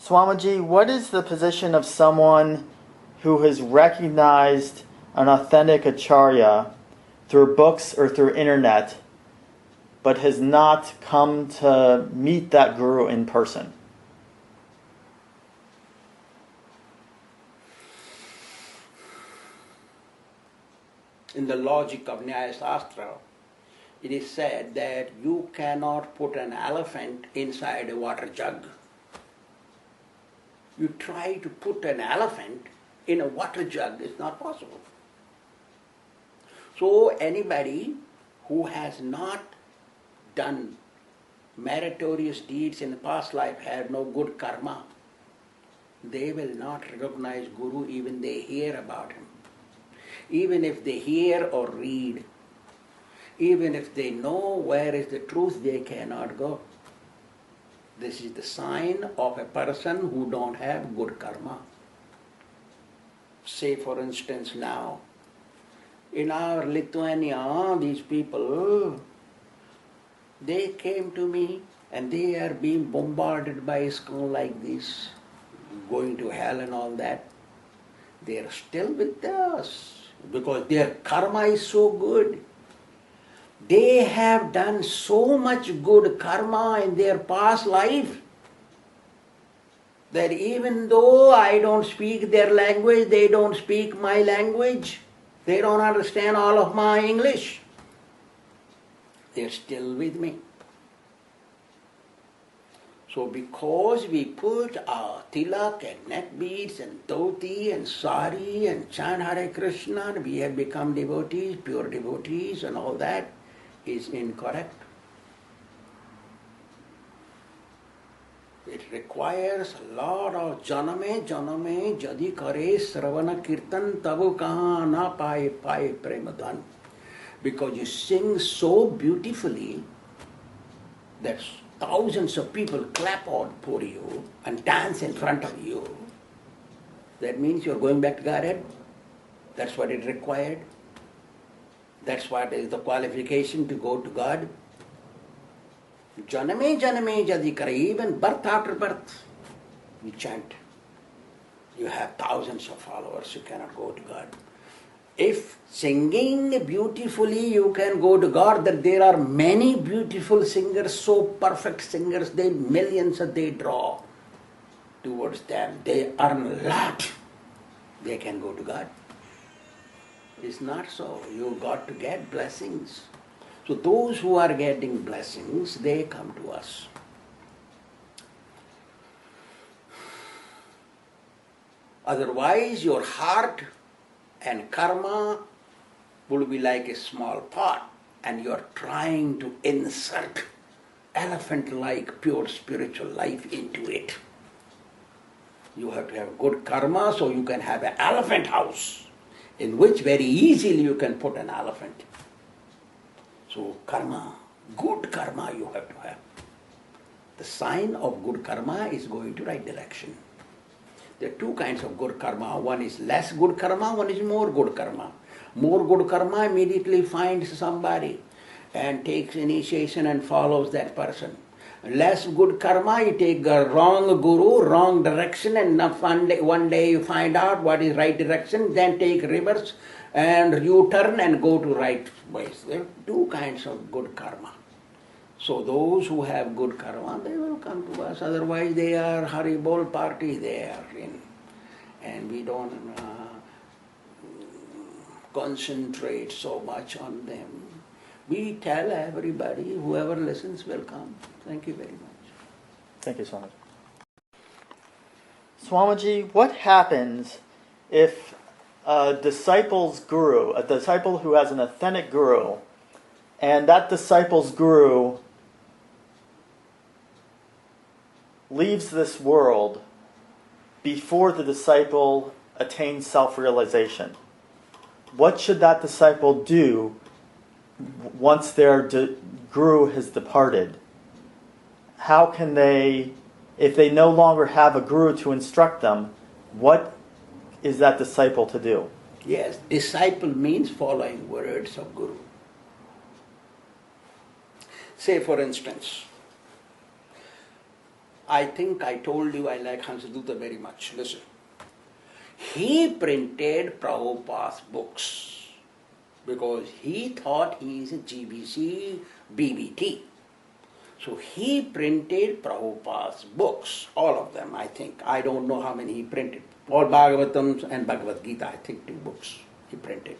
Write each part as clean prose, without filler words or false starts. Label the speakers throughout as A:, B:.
A: Swamiji, what is the position of someone who has recognized an authentic acharya through books or through internet, but has not come to meet that guru in person?
B: In the logic of Nyaya Shastra, it is said that you cannot put an elephant inside a water jug. You try to put an elephant in a water jug, it's not possible. So anybody who has not done meritorious deeds in the past life had no good karma. They will not recognize Guru even they hear about him. Even if they hear or read, even if they know where is the truth, they cannot go. This is the sign of a person who don't have good karma. Say for instance now, in our Lithuania, these people, they came to me and they are being bombarded by ISKCON like this, going to hell and all that. They are still with us because their karma is so good. They have done so much good karma in their past life that even though I don't speak their language, they don't speak my language, they don't understand all of my English, they're still with me. So because we put our tilak and neck beads and dhoti and sari and chant Hare Krishna, we have become devotees, pure devotees, and all that is incorrect. It requires a lot of janame jadi kare sravana kirtan tabu kaha na paye premadhan. Because you sing so beautifully that thousands of people clap out for you and dance in front of you. That means you're going back to Godhead. That's what it required. That's what is the qualification to go to God. Janame jadi kare, even birth after birth, you chant. You have thousands of followers, you cannot go to God. If singing beautifully you can go to God, that there are many beautiful singers, so perfect singers, they millions that they draw towards them. They earn a lot. They can go to God. It's not so. You got to get blessings. So those who are getting blessings, they come to us. Otherwise, your heart and karma will be like a small pot, and you are trying to insert elephant-like pure spiritual life into it. You have to have good karma so you can have an elephant house in which very easily you can put an elephant. So karma, good karma you have to have. The sign of good karma is going to right direction. There are two kinds of good karma. One is less good karma, one is more good karma. More good karma immediately finds somebody and takes initiation and follows that person. Less good karma, you take a wrong guru, wrong direction, and one day you find out what is right direction, then take reverse and you turn and go to right ways. There are two kinds of good karma. So those who have good karma, they will come to us. Otherwise they are Haribol party they are in. And we don't concentrate so much on them. We tell everybody, whoever listens will come. Thank you very much.
A: Thank you, Swamiji. Swamiji, what happens if a disciple's guru, a disciple who has an authentic guru, and that disciple's guru leaves this world before the disciple attains self-realization? What should that disciple do once their guru has departed? How can they, if they no longer have a guru to instruct them, what is that disciple to do?
B: Yes, disciple means following words of Guru. Say for instance, I think I told you I like Hansadutta very much. Listen. He printed Prabhupada's books because he thought he is a GBC BBT. So he printed Prabhupada's books, all of them, I think. I don't know how many he printed. All Bhagavatams and Bhagavad Gita, I think 2 books he printed.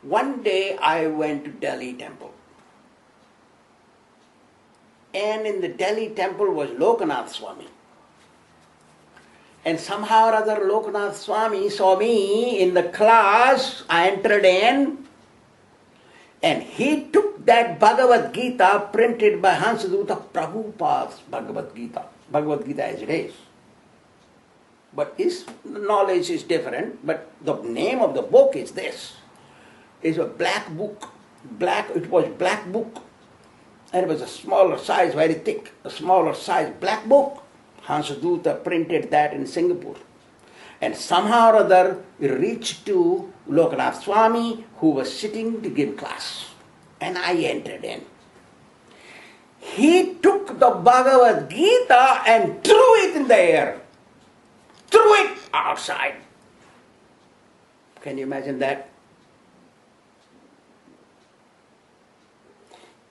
B: One day I went to Delhi temple. And in the Delhi temple was Lokanath Swami. And somehow or other Lokanath Swami saw me in the class. I entered in, and he took that Bhagavad Gita printed by Hansadutta Prabhupada's Bhagavad Gita as it is. But his knowledge is different, but the name of the book is this. It's a black book. It was black book. And it was a smaller size, very thick, a smaller size black book. Hansadutta printed that in Singapore. And somehow or other, it reached to Lokanath Swami, who was sitting to give class. And I entered in. He took the Bhagavad Gita and threw it in the air. Threw it outside. Can you imagine that?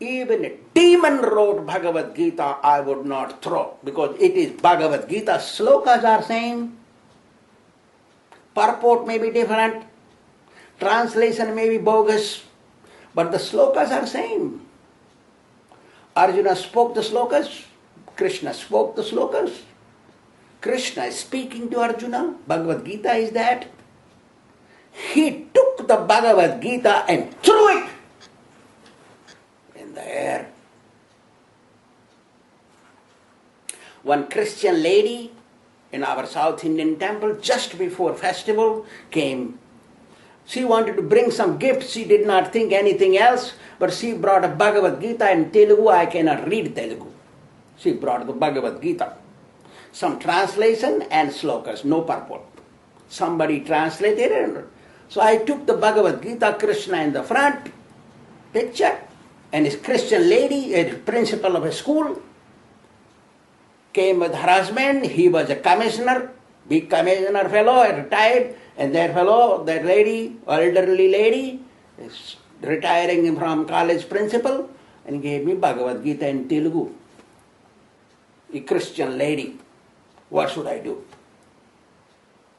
B: Even a demon wrote Bhagavad Gita, I would not throw, because it is Bhagavad Gita. Slokas are same. Purport may be different. Translation may be bogus. But the slokas are same. Arjuna spoke the slokas. Krishna spoke the slokas. Krishna is speaking to Arjuna. Bhagavad Gita is that. He took the Bhagavad Gita and threw it in the air. One Christian lady in our South Indian temple just before festival came. She wanted to bring some gifts. She did not think anything else, but she brought a Bhagavad Gita in Telugu. I cannot read Telugu. She brought the Bhagavad Gita. Some translation and slokas, no purport. Somebody translated it. So I took the Bhagavad Gita, Krishna in the front picture, and his Christian lady, a principal of a school, came with her husband. He was a commissioner, big commissioner fellow, retired, and that fellow, that lady, elderly lady, is retiring from college principal, and gave me Bhagavad Gita in Telugu. A Christian lady. What should I do?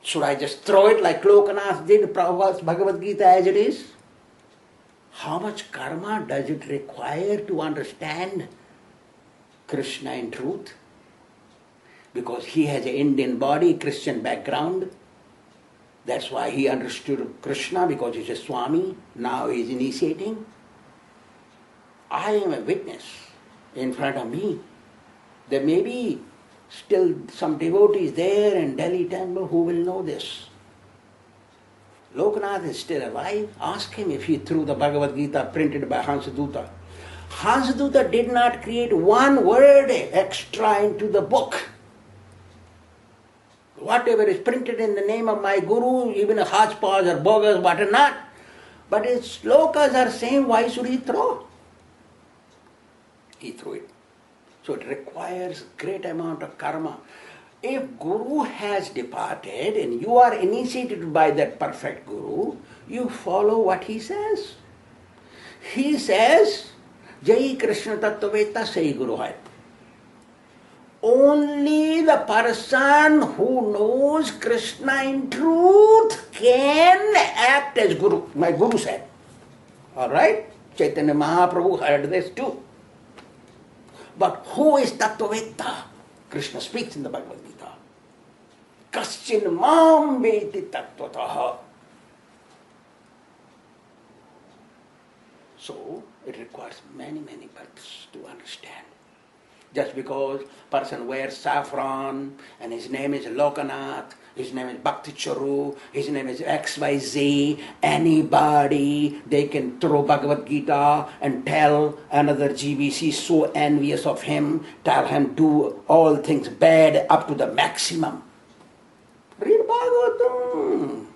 B: Should I just throw it like Lokanath did, Prabhupada's Bhagavad Gita as it is? How much karma does it require to understand Krishna in truth? Because he has an Indian body, Christian background. That's why he understood Krishna, because he's a Swami. Now he's initiating. I am a witness in front of me. There may be still some devotees there in Delhi temple who will know this. Lokanath is still alive. Ask him if he threw the Bhagavad Gita printed by Hansadutta. Hansadutta did not create one word extra into the book. Whatever is printed in the name of my Guru, even a hodgepodge or bogus, what or not, but his slokas are same, why should he throw? He threw it. So it requires great amount of karma. If Guru has departed and you are initiated by that perfect Guru, you follow what he says. He says, Jai Krishna Tattvaveta Sai Guru Hai. Only the person who knows Krishna in truth can act as Guru. My Guru said. Alright? Chaitanya Mahaprabhu heard this too. But who is Tattvaveta? Krishna speaks in the Bhagavad Gita. Kaschin mam veti tattvataha. So, it requires many, many births to understand. Just because person wears saffron and his name is Lokanath, his name is Bhakti Charu, his name is XYZ, anybody, they can throw Bhagavad Gita and tell another GBC so envious of him, tell him do all things bad up to the maximum. Read Bhagavatam.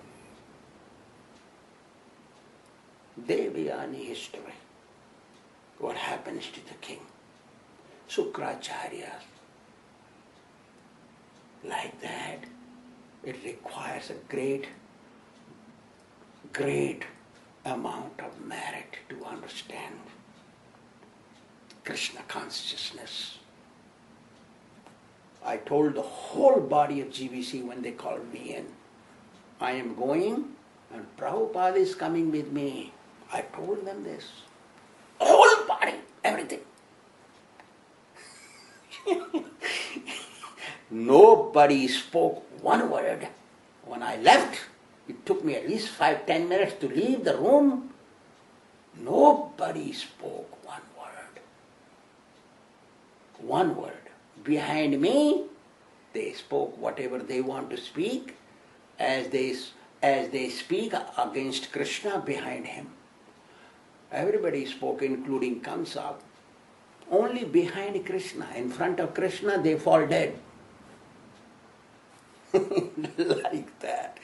B: Devayani history. what happens to the king. Sukracharya, like that, it requires a great amount of merit to understand Krishna consciousness. I told the whole body of GBC when they called me in, I am going and Prabhupada is coming with me. I told them this. Whole body, everything. Nobody spoke one word. When I left, it took me at least 5-10 minutes to leave the room. Nobody spoke one word. One word. Behind me, they spoke whatever they want to speak as they speak against Krishna behind him. Everybody spoke, including Kamsa. Only behind Krishna. In front of Krishna, they fall dead. Like that.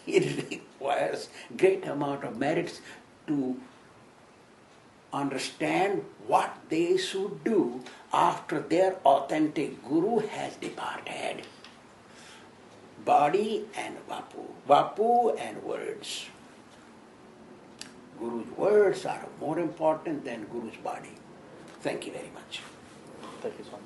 B: It requires great amount of merits to understand what they should do after their authentic guru has departed. Body and Vapu. Vapu and words. Guru's words are more important than Guru's body. Thank you very much.
A: Thank you, Swami.